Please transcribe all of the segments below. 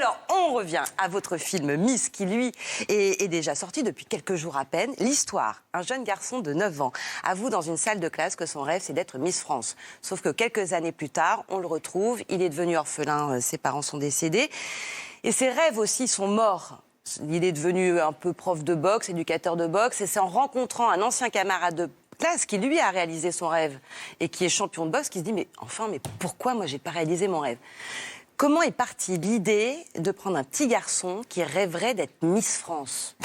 Alors, on revient à votre film Miss, qui, lui, est déjà sorti depuis quelques jours à peine. L'histoire, un jeune garçon de 9 ans avoue dans une salle de classe que son rêve, c'est d'être Miss France. Sauf que quelques années plus tard, on le retrouve, il est devenu orphelin, ses parents sont décédés. Et ses rêves aussi sont morts. Il est devenu un peu prof de boxe, éducateur de boxe, et c'est en rencontrant un ancien camarade de classe qui, lui, a réalisé son rêve et qui est champion de boxe, qui se dit mais pourquoi moi j'ai pas réalisé mon rêve? Comment est partie l'idée de prendre un petit garçon qui rêverait d'être Miss France?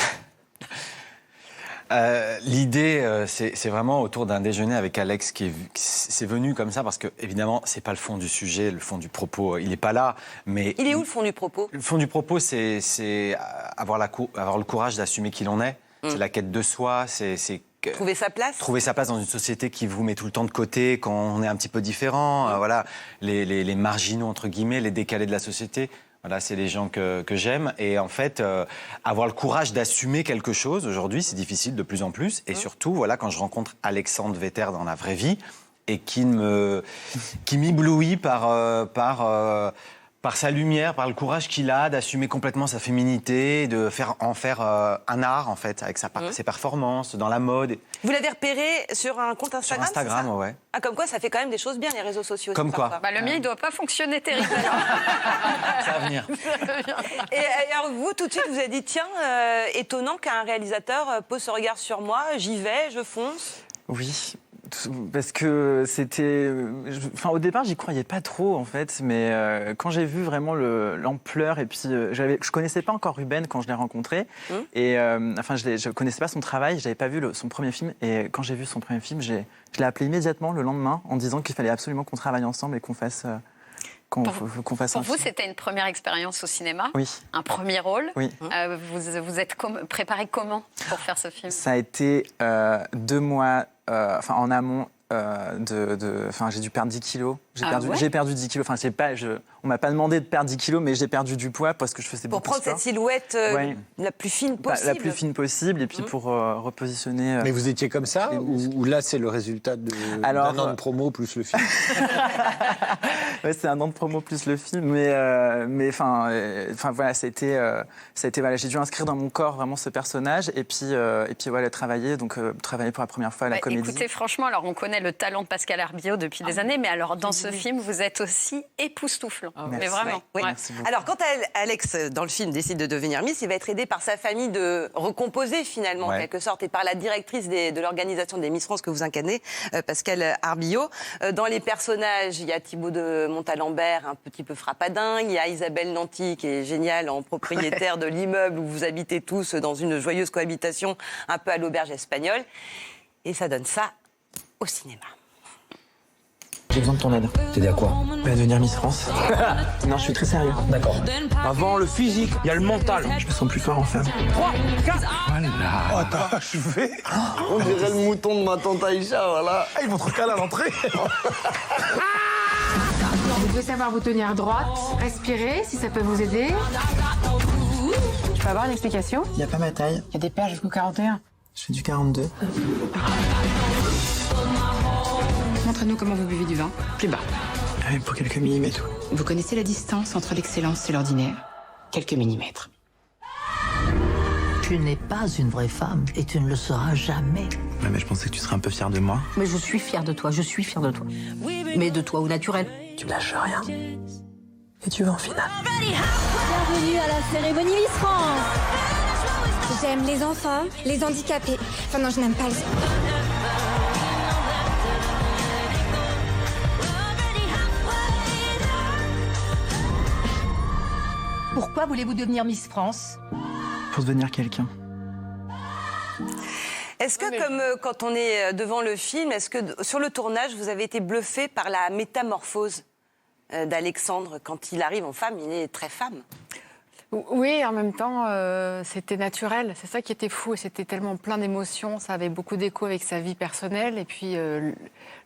L'idée, c'est vraiment autour d'un déjeuner avec Alex c'est venu comme ça parce que, évidemment, c'est pas le fond du sujet, le fond du propos, il n'est pas là. Mais il est où le fond du propos? Le fond du propos, c'est avoir le courage d'assumer qui l'on est. C'est la quête de soi, c'est trouver sa place. Trouver sa place dans une société qui vous met tout le temps de côté quand on est un petit peu différent. Voilà, les marginaux, entre guillemets, les décalés de la société. Voilà, c'est les gens que j'aime. Et en fait, avoir le courage d'assumer quelque chose, aujourd'hui, c'est difficile de plus en plus. Et surtout, voilà, quand je rencontre Alexandre Vetter dans la vraie vie et qui m'éblouit par sa lumière, par le courage qu'il a d'assumer complètement sa féminité, de en faire un art, en fait, avec ses performances, dans la mode. Vous l'avez repéré sur un compte Instagram? Sur Instagram, ouais. Ah, comme quoi, ça fait quand même des choses bien, les réseaux sociaux. Comme quoi. Le mien, il ne doit pas fonctionner terriblement. Ça va venir. Et alors, vous, tout de suite, vous avez dit, tiens, étonnant qu'un réalisateur pose ce regard sur moi, j'y vais, je fonce. Oui. Parce que c'était... au départ, j'y croyais pas trop, en fait. Mais quand j'ai vu vraiment l'ampleur, et puis je connaissais pas encore Ruben quand je l'ai rencontré. Et je connaissais pas son travail, j'avais pas vu son premier film. Et quand j'ai vu son premier film, je l'ai appelé immédiatement le lendemain en disant qu'il fallait absolument qu'on travaille ensemble et qu'on fasse... Pour vous, c'était une première expérience au cinéma? Oui. Un premier rôle? Oui. Vous êtes préparé comment pour faire ce film? Ça a été 2 mois en amont. J'ai dû perdre 10 kilos. J'ai perdu 10 kilos. On m'a pas demandé de perdre 10 kilos, mais j'ai perdu du poids parce que je faisais beaucoup de sport. Pour prendre cette silhouette la plus fine possible. La plus fine possible, et puis pour repositionner... Mais vous étiez comme ça ou là, c'est le résultat d'un an de promo plus le film? Ouais, c'est un an de promo plus le film, mais voilà, j'ai dû inscrire dans mon corps vraiment ce personnage, et puis voilà, travailler pour la première fois à la comédie. Écoutez, franchement, alors on connaît le talent de Pascal Arbillot depuis des années, mais alors dans ce film, vous êtes aussi époustouflant. Mais vraiment. Oui. Merci beaucoup. Alors, quand Alex, dans le film, décide de devenir Miss, il va être aidé par sa famille de recomposer, finalement, en quelque sorte, et par la directrice de l'organisation des Miss France que vous incarnez, Pascal Arbillot. Dans les personnages, il y a Thibaut de Montalembert, un petit peu frappadingue, il y a Isabelle Nanty, qui est géniale, en propriétaire de l'immeuble où vous habitez tous dans une joyeuse cohabitation, un peu à l'auberge espagnole. Et ça donne ça au cinéma. J'ai besoin de ton aide. T'aider à quoi? À devenir Miss France. Non, je suis très sérieux. D'accord. Avant le physique, il y a le mental. Je me sens plus fort en femme. 3, 4. Voilà. Oh, t'as achevé. On dirait le mouton de ma tante Aïcha, voilà. Ils vont te recaler à l'entrée. Vous devez savoir vous tenir droite, respirer, si ça peut vous aider. Je peux avoir une explication? Il n'y a pas ma taille. Il y a des paires jusqu'au 41. Je fais du 42. Montrez-nous comment vous buvez du vin. Plus bas. Pour quelques millimètres. Vous connaissez la distance entre l'excellence et l'ordinaire? Quelques millimètres. Tu n'es pas une vraie femme et tu ne le seras jamais. Ouais, mais je pensais que tu serais un peu fière de moi. Mais je suis fière de toi, je suis fière de toi. Mais de toi au naturel. Tu lâches rien. Et tu vas en finale. Bienvenue à la cérémonie Miss France. J'aime les enfants, les handicapés. Enfin non, je n'aime pas les... Pourquoi voulez-vous devenir Miss France? Pour devenir quelqu'un. Est-ce que, comme quand on est devant le film, est-ce que sur le tournage, vous avez été bluffé par la métamorphose d'Alexandre? Quand il arrive en femme, il est très femme. Oui, en même temps, c'était naturel. C'est ça qui était fou. Et c'était tellement plein d'émotions. Ça avait beaucoup d'écho avec sa vie personnelle. Et puis,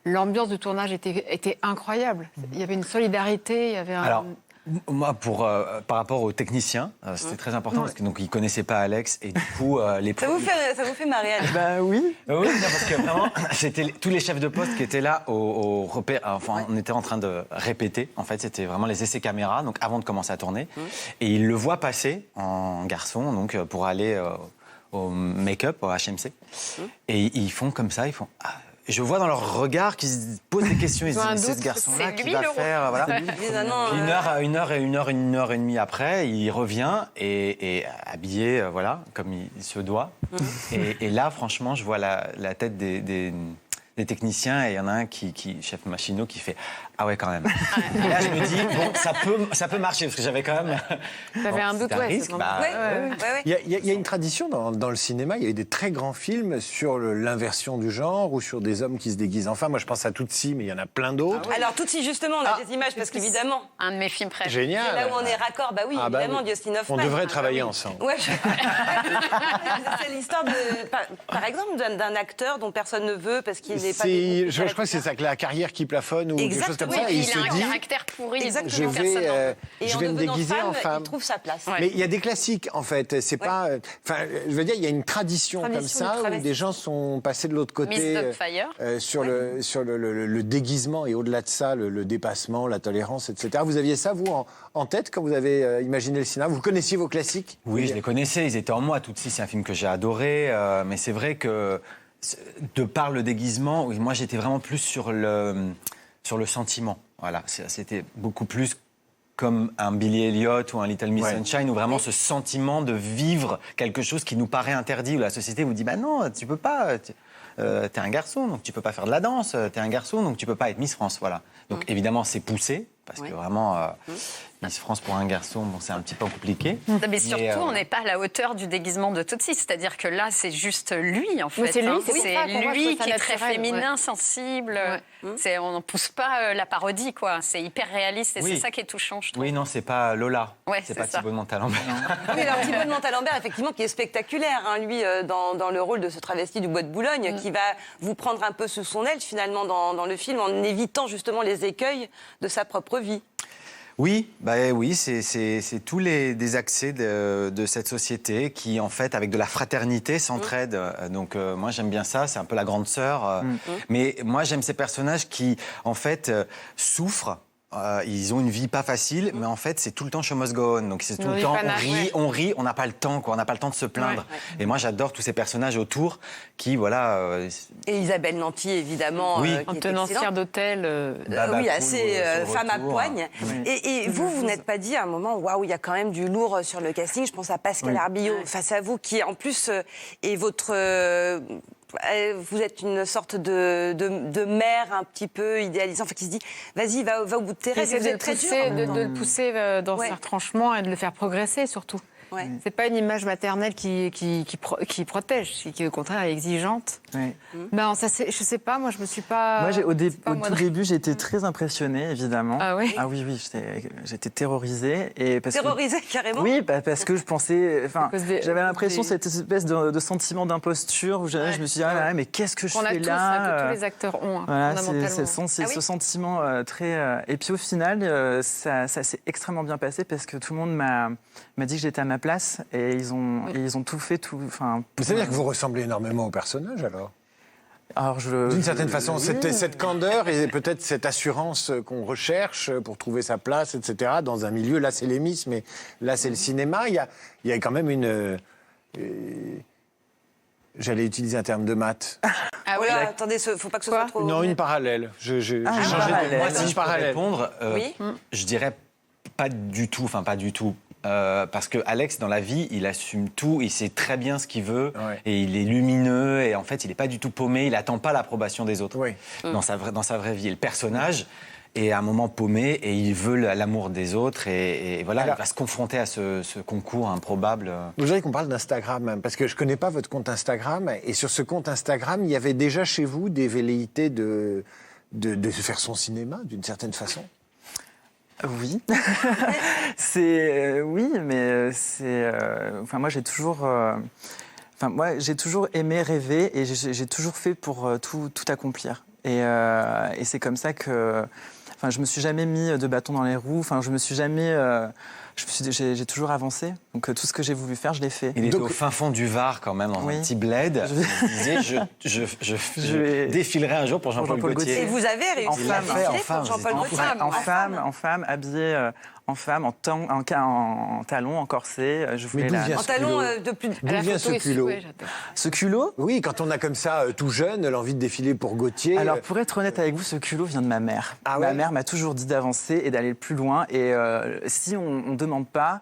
l'ambiance du tournage était incroyable. Il y avait une solidarité, il y avait Moi, par rapport aux techniciens, c'était très important parce qu'ils ne connaissaient pas Alex et du coup, Ça vous fait marrer, Alex? Bah oui. Oui, parce que vraiment, c'était tous les chefs de poste qui étaient là au repère. Enfin, on était en train de répéter. En fait, c'était vraiment les essais caméra, donc avant de commencer à tourner. Et ils le voient passer en garçon, donc pour aller au make-up, au HMC. Et ils font comme ça, ils font. Je vois dans leur regard qu'ils se posent des questions. Ils se disent, c'est ce garçon-là qui va faire. Voilà. Une heure et demie après, il revient et habillé, voilà, comme il se doit. Et là, franchement, je vois la tête des techniciens et il y en a un chef machinot, qui fait ah ouais quand même. Et là, je me dis bon, ça peut marcher parce que j'avais quand même. T'avais un doute, risque. Il y a une tradition dans le cinéma. Il y a eu des très grands films sur l'inversion du genre ou sur des hommes qui se déguisent. Enfin, moi, je pense à Tootsie, mais il y en a plein d'autres. Alors Tootsie, justement, on a des images parce qu'évidemment. Un de mes films préférés. Génial. C'est là où on est raccord. Bah oui, évidemment, Dustin Hoffman. On devrait travailler ensemble. Ouais. C'est l'histoire par exemple, d'un acteur dont personne ne veut parce qu'il n'est pas. Je crois que c'est ça, que la carrière qui plafonne ou quelque chose comme ça. Et il a un caractère pourri. Je vais me déguiser en femme. Il trouve sa place. Mais il y a des classiques, en fait. C'est pas. Enfin, je veux dire, il y a une tradition comme ça où des gens sont passés de l'autre côté sur le déguisement et au-delà de ça, le dépassement, la tolérance, etc. Vous aviez ça, vous, en tête quand vous avez imaginé le cinéma? Vous connaissiez vos classiques? Oui, je les connaissais. Ils étaient en moi. Tootsie, c'est un film que j'ai adoré. Mais c'est vrai que de par le déguisement, moi, j'étais vraiment plus sur le sentiment. Voilà, c'était beaucoup plus comme un Billy Elliot ou un Little Miss Sunshine, où vraiment ce sentiment de vivre quelque chose qui nous paraît interdit, où la société vous dit bah non, tu peux pas, t'es un garçon, donc tu peux pas faire de la danse, t'es un garçon, donc tu peux pas être Miss France, voilà. Donc évidemment c'est poussé, parce que vraiment Miss France pour un garçon, bon, c'est un petit peu compliqué. Mais surtout, on n'est pas à la hauteur du déguisement de Tootsie, c'est-à-dire que là, c'est juste lui, en fait. C'est lui, lui qui est très féminin, sensible. On n'en pousse pas la parodie, quoi. C'est hyper réaliste et c'est ça qui est touchant, je trouve. Oui, non, c'est pas Lola. Ouais, c'est pas Thibaut de Montalembert. Oui, alors Thibaut de Montalembert, effectivement, qui est spectaculaire, hein, lui, dans le rôle de ce travesti du Bois de Boulogne, qui va vous prendre un peu sous son aile, finalement, dans le film, en évitant justement les écueils de sa propre vie. Oui, c'est tous des accès de cette société qui, en fait, avec de la fraternité, s'entraident. Donc, moi, j'aime bien ça. C'est un peu la grande sœur. Mais moi, j'aime ces personnages qui, en fait, souffrent. Ils ont une vie pas facile, mais en fait, c'est tout le temps show must go on. Donc, c'est tout le temps, on rit, on n'a pas le temps, quoi. On n'a pas le temps de se plaindre. Et moi, j'adore tous ces personnages autour qui, voilà... Et Isabelle Nanty, évidemment. Oui. En tenancière d'hôtel. Oui, assez femme à poigne. Et vous n'êtes pas dit à un moment, waouh, il y a quand même du lourd sur le casting. Je pense à Pascal Arbillot face à vous, qui en plus est votre... Vous êtes une sorte de mère un petit peu idéalisante, enfin, qui se dit vas-y, va au bout de tes rêves. Vous êtes très dur. De le pousser dans ses retranchements et de le faire progresser surtout. C'est pas une image maternelle qui protège, qui au contraire est exigeante. Ben, ça, je sais pas, moi je me suis pas... Moi, au tout début, j'étais très impressionnée, évidemment. Ah oui? Ah oui, j'étais terrorisée. Terrorisée, carrément? Oui, parce que je pensais... J'avais l'impression, cette espèce de sentiment d'imposture, où je me suis dit, mais qu'est-ce que je fais là? Que tous les acteurs ont, voilà, ce sentiment très... Et puis au final, ça s'est extrêmement bien passé, parce que tout le monde m'a dit que j'étais à ma place, et ils ont tout fait, tout... Ça veut dire que vous ressemblez énormément au personnage, alors? Alors d'une certaine façon, cette candeur et peut-être cette assurance qu'on recherche pour trouver sa place, etc., dans un milieu, là c'est les Miss, mais là c'est le cinéma, il y a quand même une... J'allais utiliser un terme de maths. Ah oui, attendez, faut pas que ce soit trop... Non, une parallèle. J'ai changé de... Moi, si je peux répondre, je dirais pas du tout, parce que Alex, dans la vie, il assume tout, il sait très bien ce qu'il veut, et il est lumineux, et en fait, il n'est pas du tout paumé, il n'attend pas l'approbation des autres dans sa vraie vie. Et le personnage est à un moment paumé, et il veut l'amour des autres, et voilà, il va se confronter à ce concours improbable. Vous voudriez qu'on parle d'Instagram, parce que je ne connais pas votre compte Instagram, et sur ce compte Instagram, il y avait déjà chez vous des velléités de faire son cinéma, d'une certaine façon? Oui, oui, mais c'est. Enfin, moi, j'ai toujours aimé rêver et j'ai toujours fait pour tout accomplir. Et c'est comme ça que. Enfin, je me suis jamais mis de bâton dans les roues. Enfin, je me suis jamais. J'ai toujours avancé. Donc tout ce que j'ai voulu faire, je l'ai fait. Il était au fin fond du Var quand même, dans un petit bled. Il disait je défilerai un jour pour Jean-Paul Gaultier. Et vous avez réussi à défiler pour Jean-Paul Gaultier. En femme, habillée en femme, en talons, en corset. Je voulais en talons de plus. D'où vient ce culot? Ce culot? Oui, quand on a comme ça, tout jeune, l'envie de défiler pour Gaultier. Alors, pour être honnête avec vous, ce culot vient de ma mère. Ah ouais? Ma mère m'a toujours dit d'avancer et d'aller le plus loin. Et si on ne demande pas,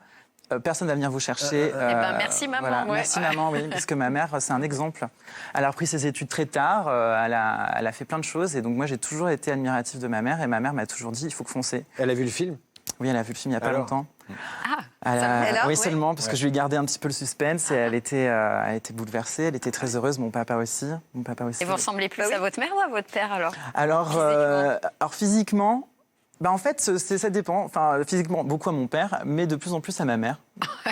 personne ne va venir vous chercher. Merci maman. Voilà, merci maman, oui, parce que ma mère, c'est un exemple. Elle a repris ses études très tard, elle a fait plein de choses. Et donc, moi, j'ai toujours été admirative de ma mère. Et ma mère m'a toujours dit, il faut que foncer. Elle a vu le film? Oui, elle a vu le film il n'y a pas longtemps. Oui, seulement, parce que je lui ai gardé un petit peu le suspense et elle était bouleversée, elle était très heureuse, mon papa aussi. Et vous ressemblez plus à votre mère ou à votre père alors? Alors physiquement, en fait, ça dépend. Enfin, physiquement, beaucoup à mon père, mais de plus en plus à ma mère.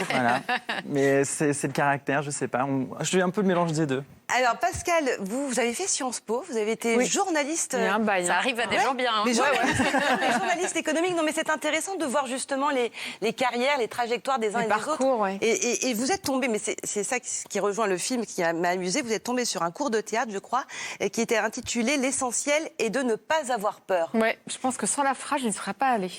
Voilà. Mais c'est le caractère, je sais pas. Je suis un peu le mélange des deux. Alors, Pascal, vous avez fait Sciences Po, vous avez été journaliste. Il y a un bail. Ça arrive à des gens bien. Les journalistes économiques. Non, mais c'est intéressant de voir justement les carrières, les trajectoires des uns et des autres. Ouais. Et vous êtes tombé, mais c'est ça qui rejoint le film qui m'a amusé, vous êtes tombé sur un cours de théâtre, je crois, qui était intitulé « L'essentiel est de ne pas avoir peur ». Ouais, je pense que sans la phrase, je ne serais pas allée.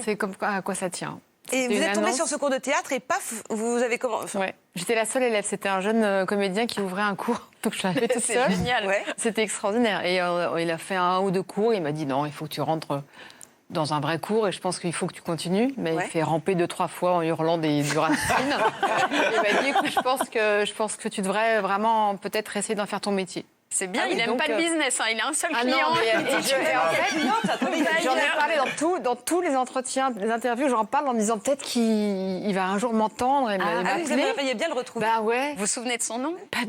C'est comme à quoi ça tient. Et vous êtes tombé sur ce cours de théâtre et paf, vous avez comment Ouais, j'étais la seule élève. C'était un jeune comédien qui ouvrait un cours. Donc je suis arrivée toute seule. C'est génial. Ouais. C'était extraordinaire. Et il a fait 1 ou 2 cours. Il m'a dit non, il faut que tu rentres dans un vrai cours et je pense qu'il faut que tu continues. Mais il fait ramper 2-3 fois en hurlant du racine. Il m'a dit écoute, je pense que tu devrais vraiment peut-être essayer d'en faire ton métier. C'est bien, il n'aime pas le business, il a un seul client. Non, j'en ai parlé dans tous les entretiens, les interviews, j'en parle en me disant peut-être qu'il va un jour m'entendre et m'appeler. Vous aimeriez bien le retrouver. Ouais. Vous vous souvenez de son nom? Pas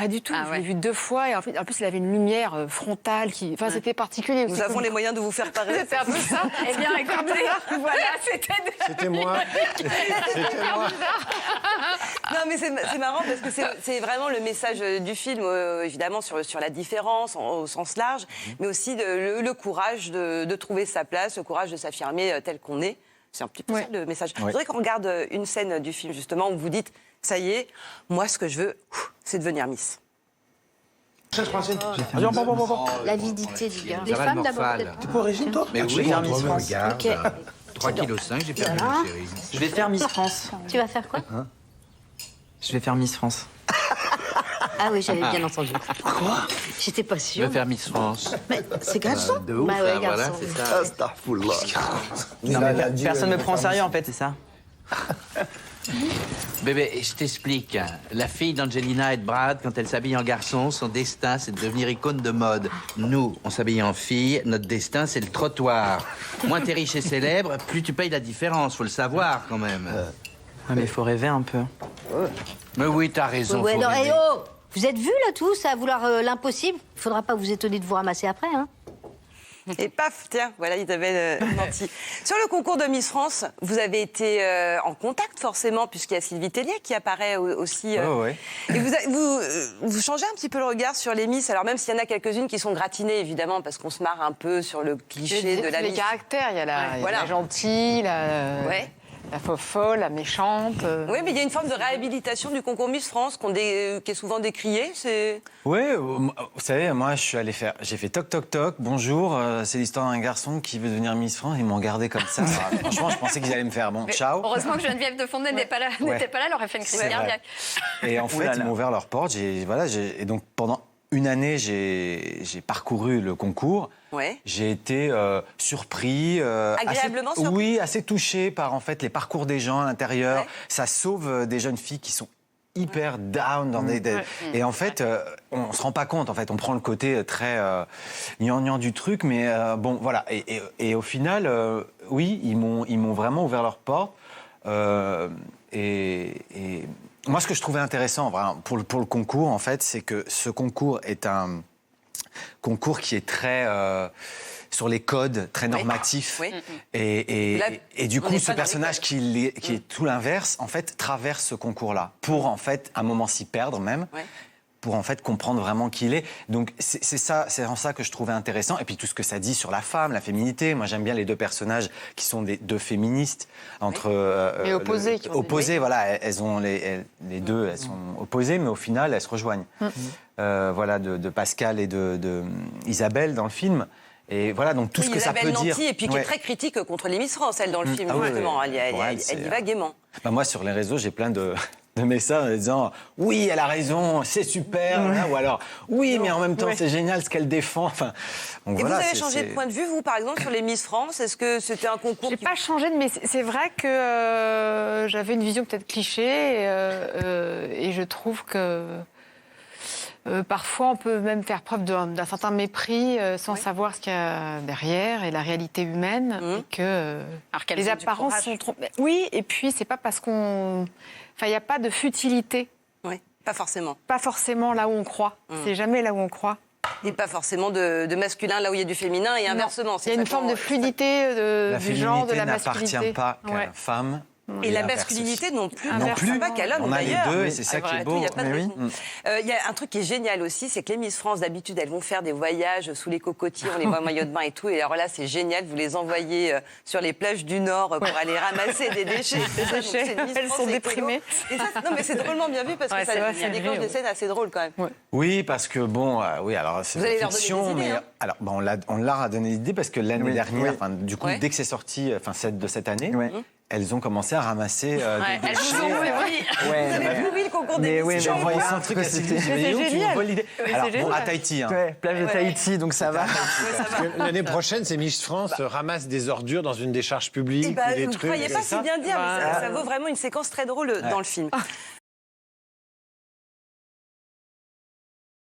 du tout. Je l'ai vu 2 fois et en plus il avait une lumière frontale c'était particulier. Nous avons les moyens de vous faire parler. C'était un peu ça. Eh bien, écoutez, voilà, C'était moi. Non, mais c'est marrant parce que c'est vraiment le message du film, évidemment, sur la différence au sens large, mais aussi le courage de trouver sa place, le courage de s'affirmer tel qu'on est. C'est un petit peu ça le message. Je voudrais qu'on regarde une scène du film, justement, où vous dites « Ça y est, moi, ce que je veux, c'est devenir Miss ». L'avidité du gars. Les femmes d'abord. T'es pas au régime, toi? Mais oui, Miss France. 3,5 kg, j'ai perdu, chérie. Je vais faire Miss France. Tu vas faire quoi? Je vais faire Miss France. Ah oui, j'avais bien entendu. Quoi? J'étais pas Je sûre. veux faire Miss France. Mais c'est garçon. De ouf, Bah ouais, hein, voilà, garçon. c'est ça. Astaghfirullah. Non, mais personne ne me prend au sérieux, en fait, c'est ça. Bébé, je t'explique. La fille d'Angelina et de Brad, quand elle s'habille en garçon, son destin, c'est de devenir icône de mode. Nous, on s'habille en fille, notre destin, c'est le trottoir. Moins t'es riche et célèbre, plus tu payes la différence, faut le savoir quand même. Mais il faut rêver un peu. Mais oui, t'as raison. Ouais, faut non, rêver. vous êtes vus là tous à vouloir l'impossible? Il faudra pas vous étonner de vous ramasser après, hein. Et paf, tiens, voilà Isabelle Nanty. Sur le concours de Miss France, vous avez été en contact forcément, puisqu'il y a Sylvie Tellier qui apparaît aussi. Et vous changez un petit peu le regard sur les Miss, alors même s'il y en a quelques-unes qui sont gratinées, évidemment, parce qu'on se marre un peu sur le cliché de la Miss. Les caractères, il y a la gentille, la folle, la méchante. Oui, mais il y a une forme de réhabilitation du concours Miss France qui est souvent décriée. Oui, vous savez, moi, j'ai fait toc toc toc, bonjour, c'est l'histoire d'un garçon qui veut devenir Miss France. Ils m'ont regardé comme ça. Franchement, je pensais qu'ils allaient me faire ciao. Heureusement que Geneviève de Fontenay n'était pas là, elle aurait fait une crise cardiaque. Et en fait, ils m'ont ouvert leurs portes. Et donc, pendant une année, j'ai parcouru le concours. Ouais. J'ai été surpris. Agréablement surpris. Oui, assez touché par en fait les parcours des gens à l'intérieur. Ouais. Ça sauve des jeunes filles qui sont hyper down dans et en fait on se rend pas compte, en fait on prend le côté très gnangnan du truc, mais bon voilà, et au final oui, ils m'ont vraiment ouvert leurs portes, et moi ce que je trouvais intéressant vraiment, pour le concours, en fait, c'est que ce concours est un concours qui est très sur les codes, très normatifs. Oui. Et du coup, ce personnage qui est tout l'inverse, en fait, traverse ce concours-là pour, en fait, un moment s'y perdre même. Ouais. pour en fait comprendre vraiment qui il est. Donc c'est en ça que je trouvais intéressant. Et puis tout ce que ça dit sur la femme, la féminité. Moi j'aime bien les deux personnages qui sont deux féministes entre mais opposés. Opposées, voilà. Elles ont les deux, elles sont opposées, mais au final elles se rejoignent. Voilà, de Pascal et de Isabelle dans le film. Et voilà, donc tout ce que ça peut dire. Et puis qui est très critique contre les Miss France, elle, dans le film, justement. Elle y va gaiement. Moi, sur les réseaux, j'ai plein de messages en disant « Oui, elle a raison, c'est super hein, !» ou alors « Oui, mais en même temps, c'est génial ce qu'elle défend. » Enfin, donc, vous avez changé de point de vue, vous, par exemple, sur les Miss France? Est-ce que c'était un concours J'ai pas changé, mais c'est vrai que j'avais une vision peut-être cliché et je trouve que... parfois, on peut même faire preuve d'un certain mépris sans savoir ce qu'il y a derrière et la réalité humaine. Et que les apparences sont trop... Oui, et puis, c'est pas parce qu'on... Enfin, il n'y a pas de futilité. Oui, pas forcément. Pas forcément là où on croit. C'est jamais là où on croit. Et pas forcément de masculin là où il y a du féminin et inversement. Il y a une forme de fluidité du genre, de la masculinité. La féminité n'appartient pas qu'à la femme. Et la masculinité non plus. Non plus. Pas qu'à l'homme, on a d'ailleurs. les deux et c'est ça qui est beau. Il y a un truc qui est génial aussi, c'est que les Miss France, d'habitude, elles vont faire des voyages sous les cocotiers, on les voit en maillot de bain et tout. Et alors là, c'est génial, vous les envoyez sur les plages du Nord pour aller ramasser des déchets. Elles sont déprimées. Et ça, non, mais c'est drôlement bien vu parce que ça déclenche des scènes assez drôles quand même. Oui, parce que bon, oui, alors c'est une fiction, mais alors bon, on leur a donné l'idée parce que l'année dernière, enfin, du coup, dès que c'est sorti, enfin, de cette année. Elles ont commencé à ramasser des déchets. Elles vous ont vous avez vu le concours des Miss. J'ai envoyé un truc à Sylvie. C'est génial. Alors, bon, à Tahiti. Plage de Tahiti, donc ça va. L'année prochaine, ces Miss France ramassent des ordures dans une décharge publique ou des trucs. Vous ne croyez pas si bien dire, mais ça vaut vraiment une séquence très drôle dans le film.